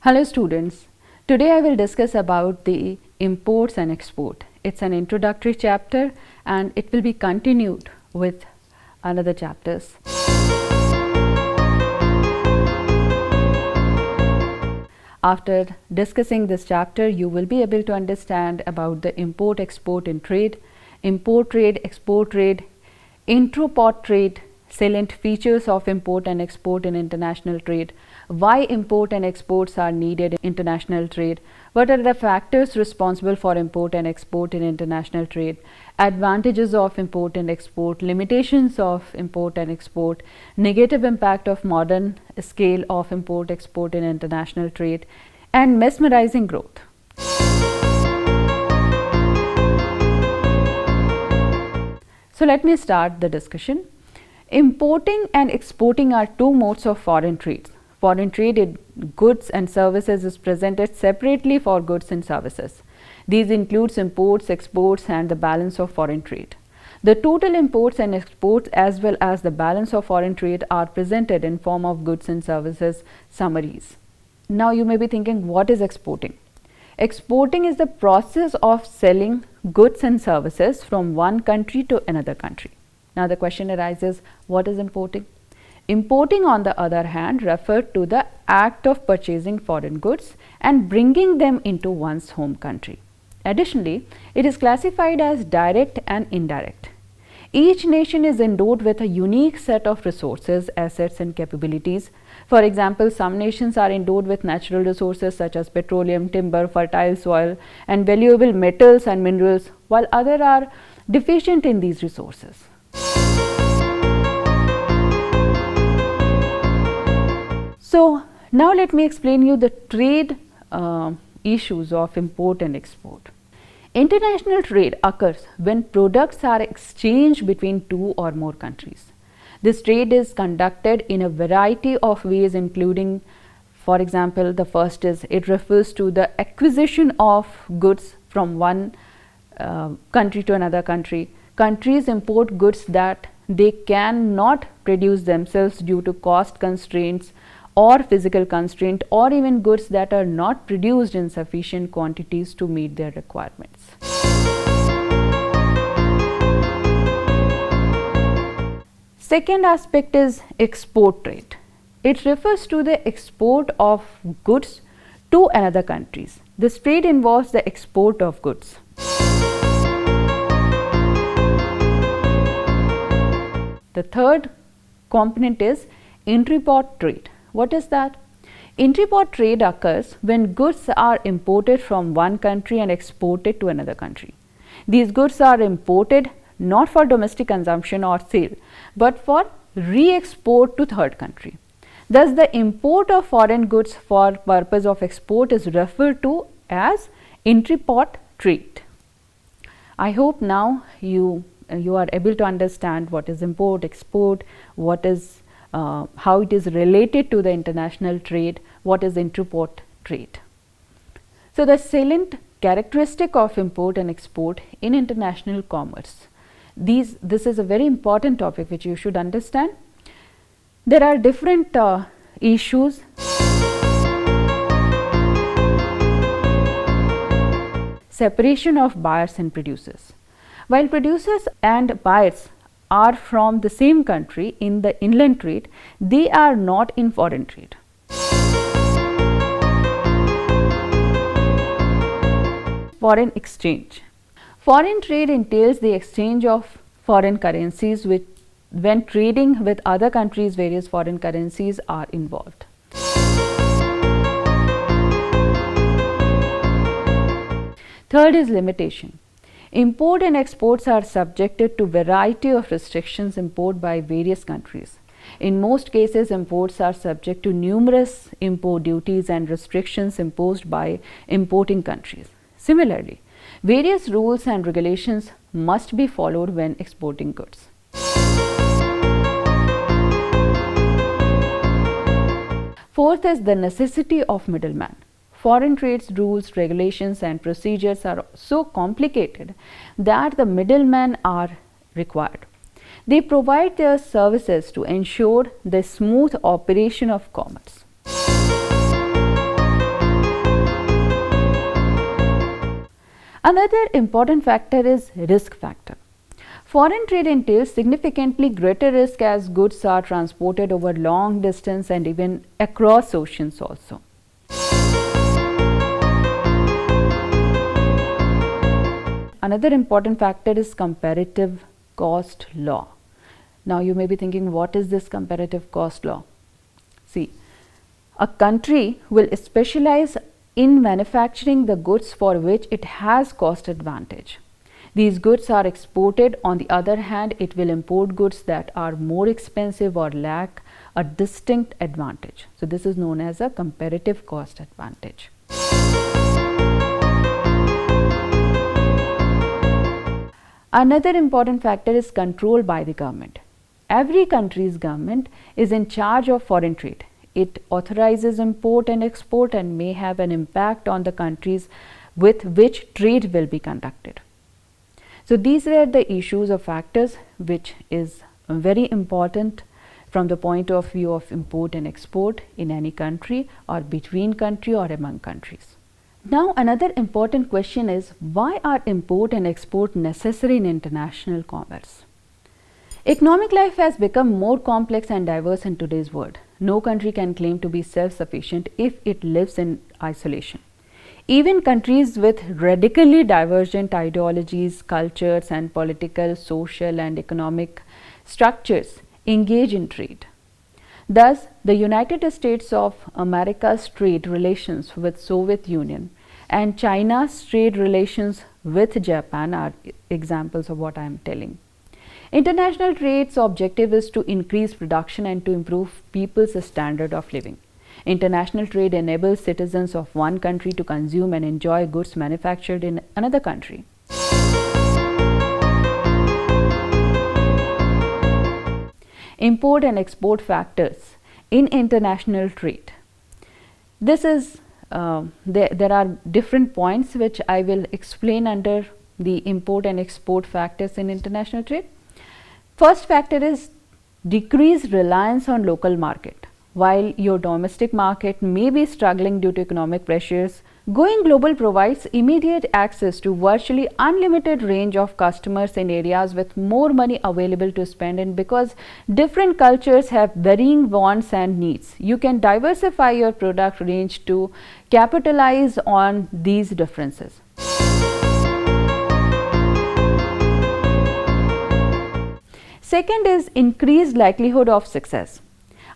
Hello students, today I will discuss about the imports and export. It's an introductory chapter and it will be continued with another chapters. After discussing this chapter, you will be able to understand about the import, export in trade, import trade, export trade, Entrepot Trade, salient features of import and export in international trade, why import and exports are needed in international trade, what are the factors responsible for import and export in international trade, advantages of import and export, limitations of import and export, negative impact of modern scale of import export in international trade, and mesmerizing growth. So let me start the discussion. Importing and exporting are two modes of foreign trade. Foreign trade in goods and services is presented separately for goods and services. These includes imports, exports and the balance of foreign trade. The total imports and exports as well as the balance of foreign trade are presented in form of goods and services summaries. Now you may be thinking, what is exporting? Exporting is the process of selling goods and services from one country to another country. Now the question arises, what is importing? Importing, on the other hand, refers to the act of purchasing foreign goods and bringing them into one's home country. Additionally, it is classified as direct and indirect. Each nation is endowed with a unique set of resources, assets and capabilities. For example, some nations are endowed with natural resources such as petroleum, timber, fertile soil and valuable metals and minerals, while others are deficient in these resources. So now let me explain you the trade issues of import and export. International trade occurs when products are exchanged between two or more countries. This trade is conducted in a variety of ways, including, for example, the first is it refers to the acquisition of goods from one country to another country. Countries import goods that they cannot produce themselves due to cost constraints or physical constraint, or even goods that are not produced in sufficient quantities to meet their requirements. Second aspect is export trade. It refers to the export of goods to another countries. This trade involves the export of goods. The third component is Entrepot Trade. What is that? Entrepot trade occurs when goods are imported from one country and exported to another country. These goods are imported not for domestic consumption or sale, but for re-export to third country. Thus, the import of foreign goods for purpose of export is referred to as Entrepot Trade. I hope now you are able to understand what is import, export, what is how it is related to the international trade, what is Entrepot Trade. So the salient characteristic of import and export in international commerce. This is a very important topic which you should understand. There are different issues. Separation of buyers and producers. While producers and buyers are from the same country in the inland trade, they are not in foreign trade. Foreign exchange. Foreign trade entails the exchange of foreign currencies when trading with other countries, various foreign currencies are involved. Third is limitation. Import and exports are subjected to variety of restrictions imposed by various countries. In most cases, imports are subject to numerous import duties and restrictions imposed by importing countries. Similarly, various rules and regulations must be followed when exporting goods. Fourth is the necessity of middleman. Foreign trade rules, regulations and procedures are so complicated that the middlemen are required. They provide their services to ensure the smooth operation of commerce. Another important factor is risk factor. Foreign trade entails significantly greater risk as goods are transported over long distance and even across oceans also. Another important factor is comparative cost law. Now you may be thinking, what is this comparative cost law? See, a country will specialize in manufacturing the goods for which it has cost advantage. These goods are exported. On the other hand, it will import goods that are more expensive or lack a distinct advantage. So this is known as a comparative cost advantage. Another important factor is control by the government. Every country's government is in charge of foreign trade. It authorizes import and export and may have an impact on the countries with which trade will be conducted. So these were the issues or factors which is very important from the point of view of import and export in any country or between country or among countries. Now another important question is, why are import and export necessary in international commerce? Economic life has become more complex and diverse in today's world. No country can claim to be self-sufficient if it lives in isolation. Even countries with radically divergent ideologies, cultures and political, social and economic structures engage in trade. Thus, the United States of America's trade relations with Soviet Union and China's trade relations with Japan are examples of what I am telling. International trade's objective is to increase production and to improve people's standard of living. International trade enables citizens of one country to consume and enjoy goods manufactured in another country. Import and export factors in international trade. This is there are different points which I will explain under the import and export factors in international trade. First factor is decreased reliance on local market. While your domestic market may be struggling due to economic pressures, going global provides immediate access to virtually unlimited range of customers in areas with more money available to spend, and because different cultures have varying wants and needs, you can diversify your product range to capitalize on these differences. Second is increased likelihood of success.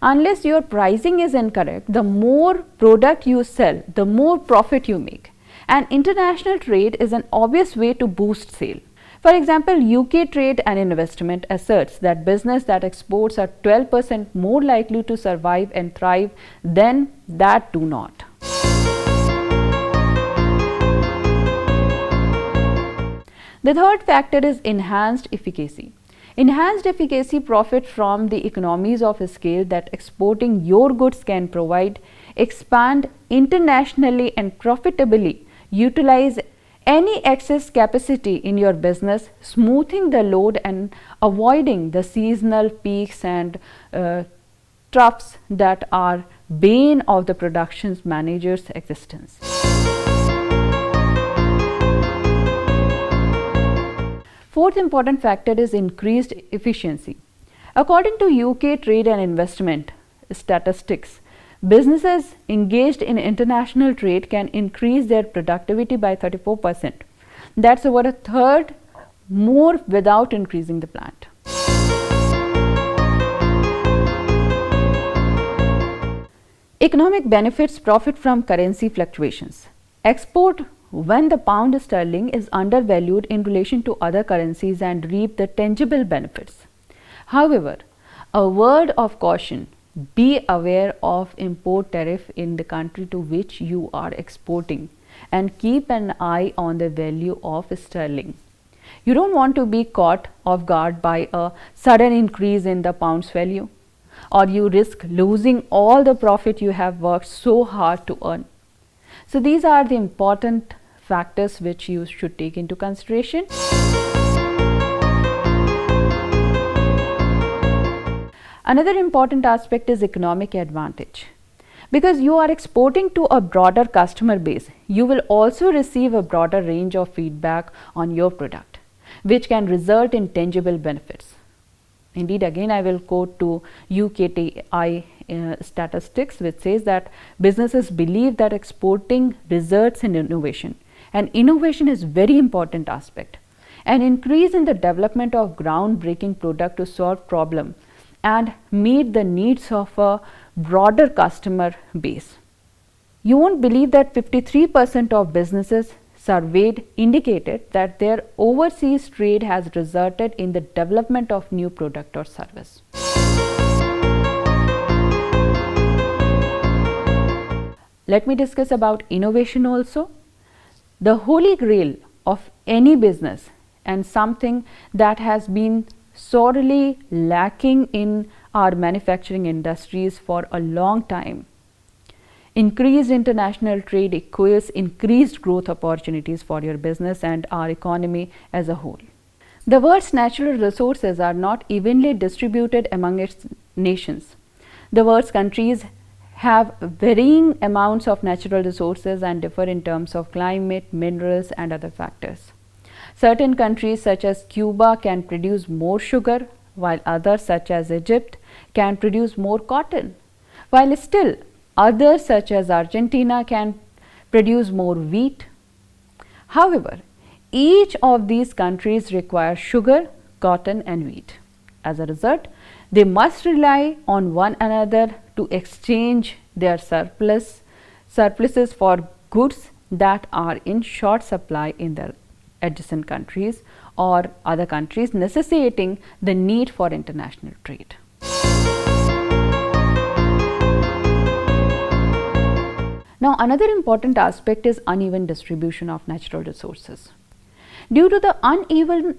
Unless your pricing is incorrect, the more product you sell, the more profit you make. And international trade is an obvious way to boost sale. For example, UK Trade and Investment asserts that business that exports are 12% more likely to survive and thrive than that do not. The third factor is enhanced efficacy. Enhanced efficacy profit from the economies of scale that exporting your goods can provide, expand internationally and profitably utilize any excess capacity in your business, smoothing the load and avoiding the seasonal peaks and troughs that are bane of the production manager's existence. Fourth important factor is increased efficiency. According to UK Trade and Investment statistics, businesses engaged in international trade can increase their productivity by 34%. That's over a third more without increasing the plant. Economic benefits profit from currency fluctuations. Export when the pound sterling is undervalued in relation to other currencies and reap the tangible benefits. However, a word of caution: be aware of import tariff in the country to which you are exporting and keep an eye on the value of sterling. You don't want to be caught off guard by a sudden increase in the pound's value, or you risk losing all the profit you have worked so hard to earn. So these are the important factors which you should take into consideration. Another important aspect is economic advantage. Because you are exporting to a broader customer base, you will also receive a broader range of feedback on your product, which can result in tangible benefits. Indeed, again, I will quote to UKTI statistics, which says that businesses believe that exporting results in innovation, and innovation is very important aspect. An increase in the development of groundbreaking product to solve problem and meet the needs of a broader customer base. You won't believe that 53% of businesses surveyed indicated that their overseas trade has resulted in the development of new product or service. Let me discuss about innovation also. The holy grail of any business and something that has been sorely lacking in our manufacturing industries for a long time. Increased international trade equals increased growth opportunities for your business and our economy as a whole. The world's natural resources are not evenly distributed among its nations. The world's countries have varying amounts of natural resources and differ in terms of climate, minerals, and other factors. Certain countries such as Cuba can produce more sugar, while others such as Egypt can produce more cotton, while still others such as Argentina can produce more wheat. However, each of these countries requires sugar, cotton, and wheat. As a result, they must rely on one another to exchange their surpluses for goods that are in short supply in their adjacent countries or other countries, necessitating the need for international trade. Now, another important aspect is uneven distribution of natural resources. Due to the uneven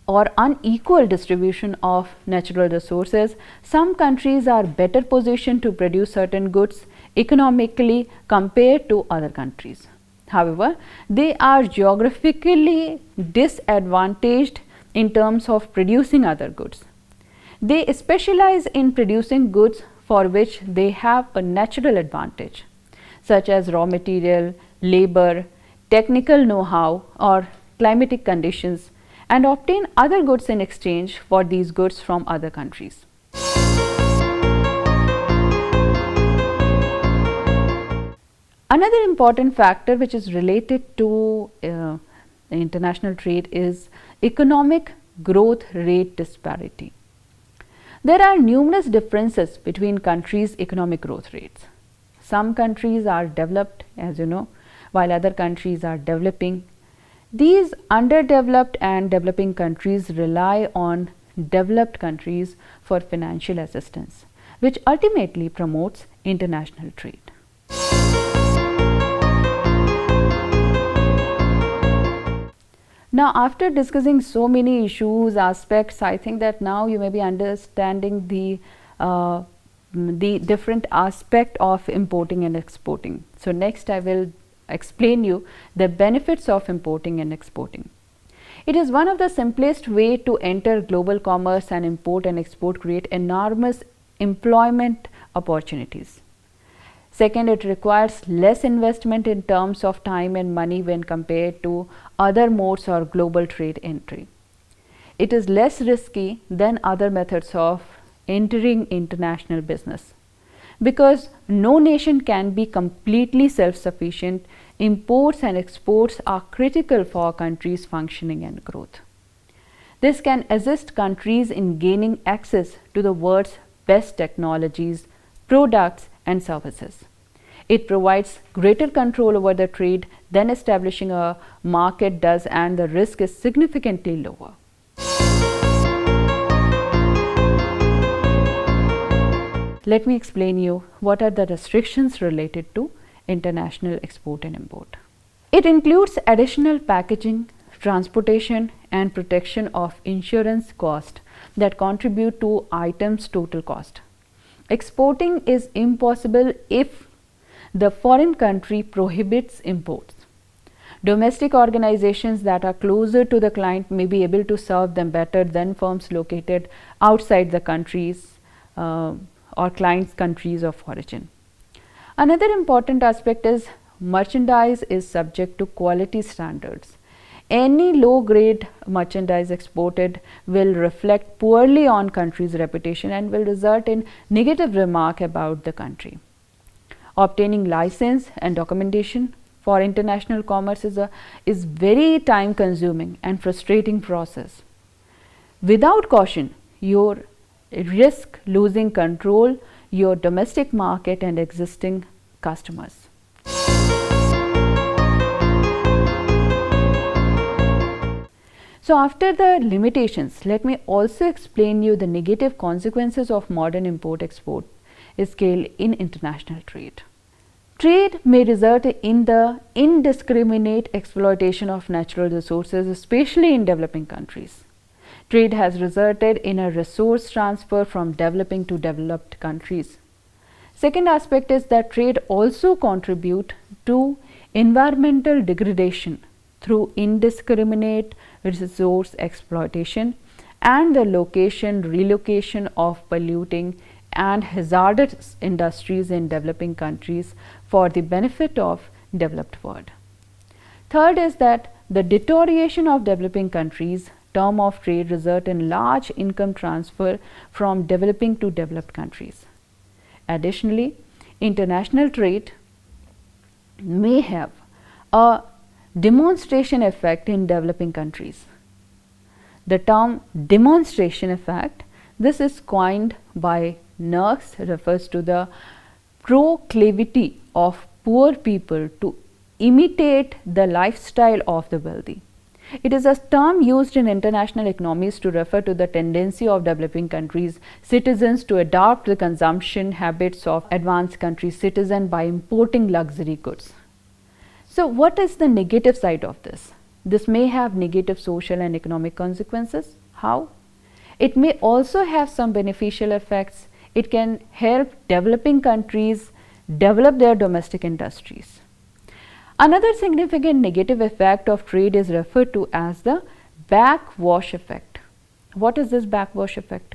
or unequal distribution of natural resources, some countries are better positioned to produce certain goods economically compared to other countries. However, they are geographically disadvantaged in terms of producing other goods. They specialize in producing goods for which they have a natural advantage, such as raw material, labor, technical know-how, or climatic conditions, and obtain other goods in exchange for these goods from other countries. Another important factor which is related to international trade is economic growth rate disparity. There are numerous differences between countries' economic growth rates. Some countries are developed, as you know, while other countries are developing. These underdeveloped and developing countries rely on developed countries for financial assistance, which ultimately promotes international trade. Now, after discussing so many issues, aspects, I think that now you may be understanding the different aspect of importing and exporting. So, next I will explain you the benefits of importing and exporting. It is one of the simplest way to enter global commerce, and import and export create enormous employment opportunities. Second, it requires less investment in terms of time and money when compared to other modes or global trade entry. It is less risky than other methods of entering international business. Because no nation can be completely self-sufficient, imports and exports are critical for a country's functioning and growth. This can assist countries in gaining access to the world's best technologies, products, and services. It provides greater control over the trade than establishing a market does, and the risk is significantly lower. Let me explain you what are the restrictions related to international export and import. It includes additional packaging, transportation, and protection of insurance cost that contribute to items' total cost. Exporting is impossible if the foreign country prohibits imports. Domestic organizations that are closer to the client may be able to serve them better than firms located outside the countries or clients' countries of origin. Another important aspect is merchandise is subject to quality standards. Any low grade merchandise exported will reflect poorly on country's reputation and will result in negative remark about the country. Obtaining license and documentation for international commerce is very time consuming and frustrating process. Without caution, you risk losing control your domestic market and existing customers. So after the limitations, let me also explain you the negative consequences of modern import-export scale in international trade. Trade may result in the indiscriminate exploitation of natural resources, especially in developing countries. Trade has resulted in a resource transfer from developing to developed countries. Second aspect is that trade also contribute to environmental degradation through indiscriminate resource exploitation and the relocation of polluting and hazardous industries in developing countries for the benefit of developed world. Third is that the deterioration of developing countries term of trade result in large income transfer from developing to developed countries. Additionally, international trade may have a demonstration effect in developing countries. The term demonstration effect, this is coined by NERCs, refers to the proclivity of poor people to imitate the lifestyle of the wealthy. It is a term used in international economies to refer to the tendency of developing countries' citizens to adopt the consumption habits of advanced country citizens by importing luxury goods. So what is the negative side of this? This may have negative social and economic consequences. How? It may also have some beneficial effects. It can help developing countries develop their domestic industries. Another significant negative effect of trade is referred to as the backwash effect. What is this backwash effect?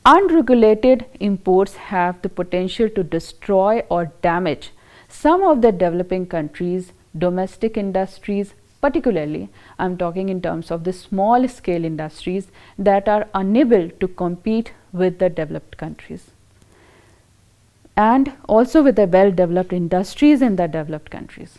Unregulated imports have the potential to destroy or damage some of the developing countries' domestic industries, particularly I am talking in terms of the small scale industries that are unable to compete with the developed countries, and also with the well developed industries in the developed countries.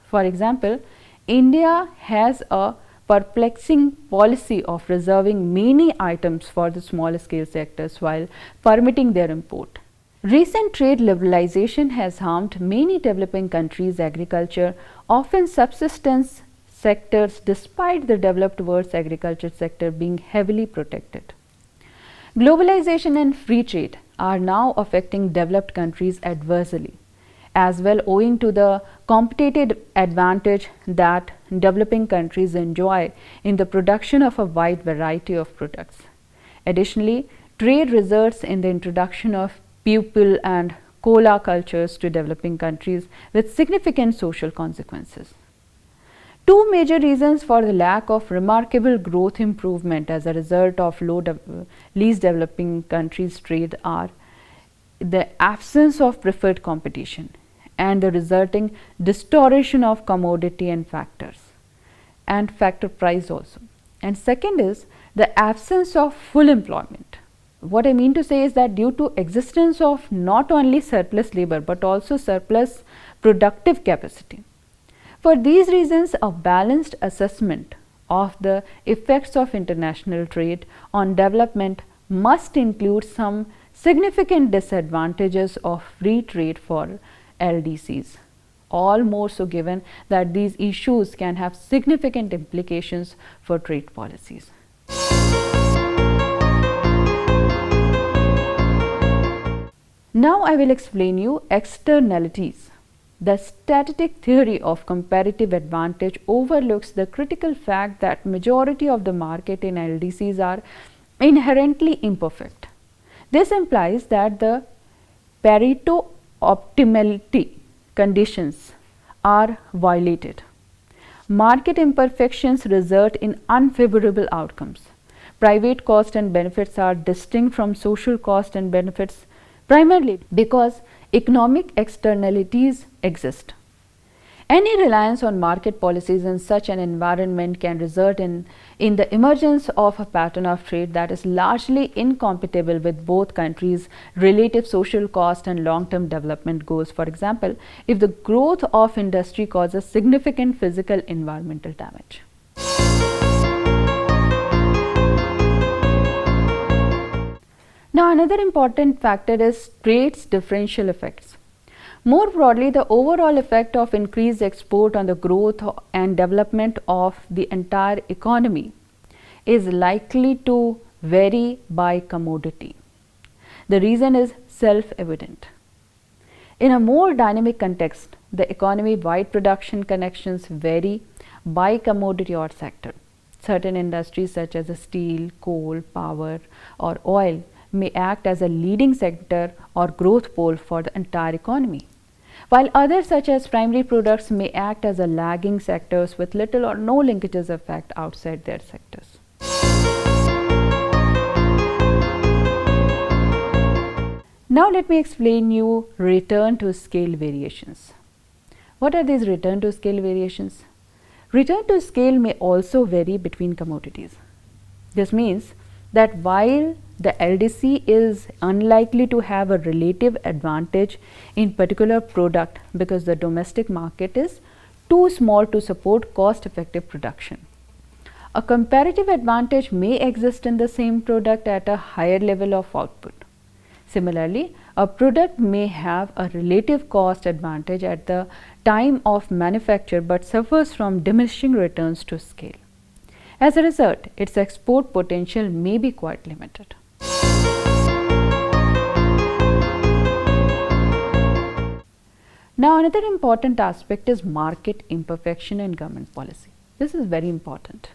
For example, India has a perplexing policy of reserving many items for the small scale sectors while permitting their import. Recent trade liberalization has harmed many developing countries' agriculture, often subsistence sectors, despite the developed world's agriculture sector being heavily protected. Globalization and free trade are now affecting developed countries adversely, as well owing to the competitive advantage that developing countries enjoy in the production of a wide variety of products. Additionally, trade results in the introduction of pupil and cola cultures to developing countries with significant social consequences. Two major reasons for the lack of remarkable growth improvement as a result of least developing countries' trade are the absence of preferred competition and the resulting distortion of commodity and factor price also. And second is the absence of full employment. What I mean to say is that due to existence of not only surplus labor but also surplus productive capacity. For these reasons, a balanced assessment of the effects of international trade on development must include some significant disadvantages of free trade for LDCs, all more so given that these issues can have significant implications for trade policies. Now I will explain you externalities. The statistic theory of comparative advantage overlooks the critical fact that majority of the market in LDCs are inherently imperfect. This implies that the Pareto optimality conditions are violated. Market imperfections result in unfavorable outcomes. Private cost and benefits are distinct from social cost and benefits primarily because economic externalities exist. Any reliance on market policies in such an environment can result in the emergence of a pattern of trade that is largely incompatible with both countries' relative social cost and long-term development goals. For example, if the growth of industry causes significant physical environmental damage. Now, another important factor is trade's differential effects. More broadly, the overall effect of increased export on the growth and development of the entire economy is likely to vary by commodity. The reason is self-evident. In a more dynamic context, the economy-wide production connections vary by commodity or sector. Certain industries such as steel, coal, power, or oil may act as a leading sector or growth pole for the entire economy, while others such as primary products may act as a lagging sectors with little or no linkages effect outside their sectors. Now let me explain you return to scale variations. What are these return to scale variations? Return to scale may also vary between commodities. This means that while the LDC is unlikely to have a relative advantage in particular product because the domestic market is too small to support cost-effective production, a comparative advantage may exist in the same product at a higher level of output. Similarly, a product may have a relative cost advantage at the time of manufacture but suffers from diminishing returns to scale. As a result, its export potential may be quite limited. Now, another important aspect is market imperfection in government policy. This is very important.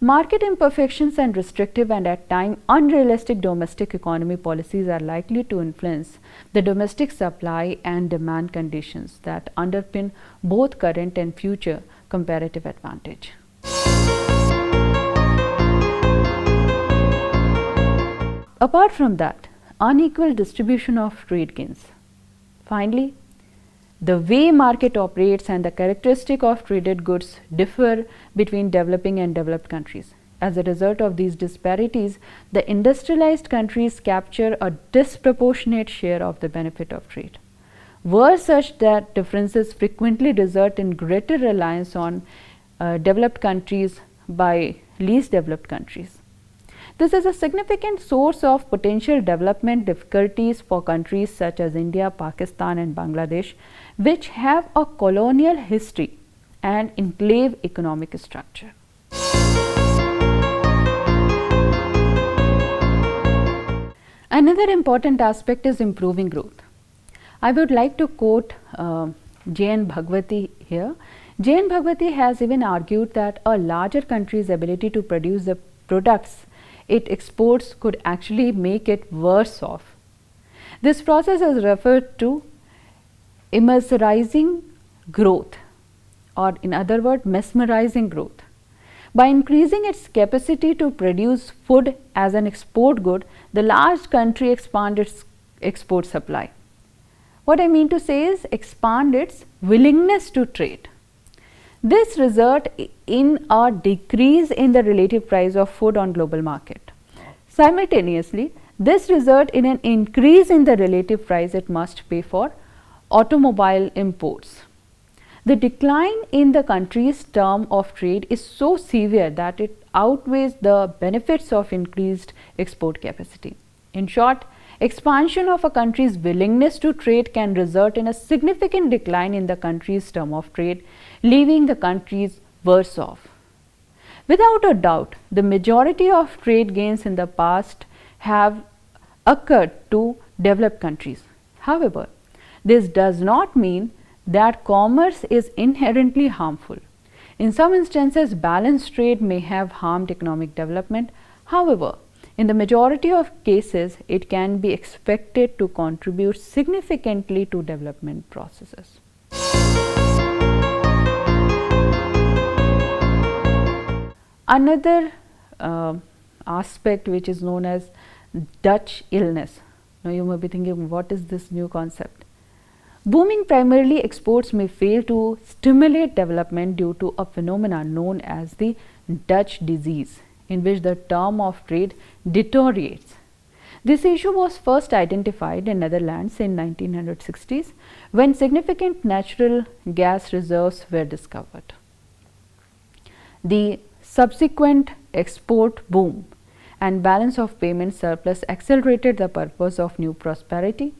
Market imperfections and restrictive and at times unrealistic domestic economy policies are likely to influence the domestic supply and demand conditions that underpin both current and future comparative advantage. Apart from that, unequal distribution of trade gains. Finally, the way market operates and the characteristic of traded goods differ between developing and developed countries. As a result of these disparities, the industrialized countries capture a disproportionate share of the benefit of trade. Were such that differences frequently result in greater reliance on developed countries by least developed countries. This is a significant source of potential development difficulties for countries such as India, Pakistan, and Bangladesh, which have a colonial history and enclave economic structure. Another important aspect is improving growth. I would like to quote J.N. Bhagwati here. J.N. Bhagwati has even argued that a larger country's ability to produce the products it exports could actually make it worse off. This process is referred to immeserising growth, or in other words, mesmerizing growth. By increasing its capacity to produce food as an export good, the large country expands its export supply. What I mean to say is expand its willingness to trade. This results in a decrease in the relative price of food on global market. Simultaneously, this results in an increase in the relative price it must pay for automobile imports. The decline in the country's term of trade is so severe that it outweighs the benefits of increased export capacity. In short, expansion of a country's willingness to trade can result in a significant decline in the country's term of trade, leaving the countries worse off. Without a doubt, the majority of trade gains in the past have occurred to developed countries. However, this does not mean that commerce is inherently harmful. In some instances, balanced trade may have harmed economic development. However, in the majority of cases, it can be expected to contribute significantly to development processes. Another aspect which is known as Dutch illness. Now you may be thinking, what is this new concept? Booming primarily exports may fail to stimulate development due to a phenomenon known as the Dutch disease, in which the term of trade deteriorates. This issue was first identified in Netherlands in 1960s when significant natural gas reserves were discovered. The subsequent export boom and balance of payment surplus accelerated the purpose of new prosperity.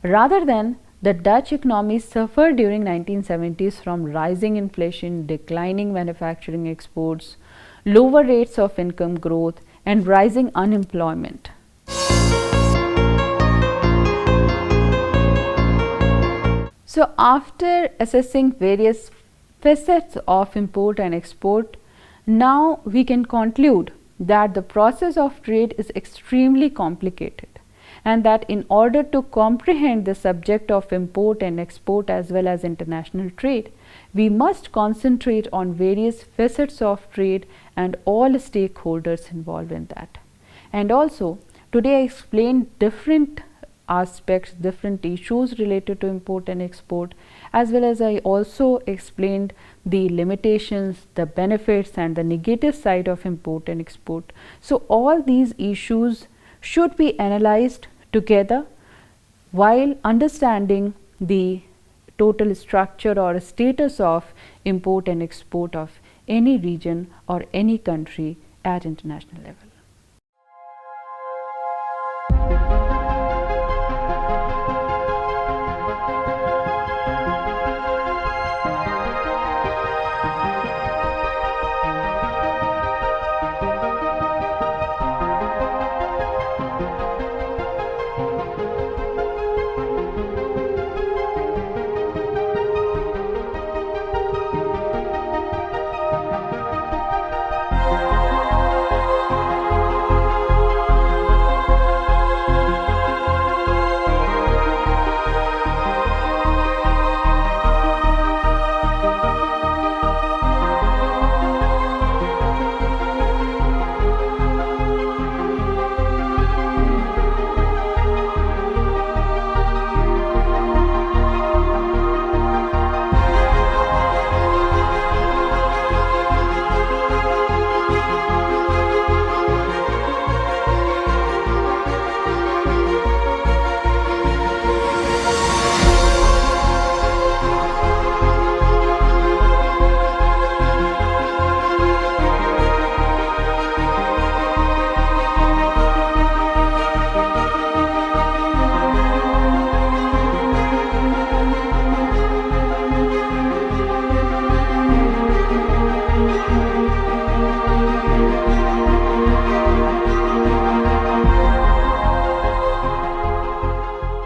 Rather than the Dutch economy suffered during 1970s from rising inflation, declining manufacturing exports, lower rates of income growth, and rising unemployment. So, after assessing various facets of import and export, now we can conclude that the process of trade is extremely complicated, and that in order to comprehend the subject of import and export as well as international trade, we must concentrate on various facets of trade and all stakeholders involved in that. And also, today I explained different aspects, different issues related to import and export, as well as I also explained the limitations, the benefits, and the negative side of import and export. So, all these issues should be analyzed together while understanding the total structure or status of import and export of any region or any country at international level.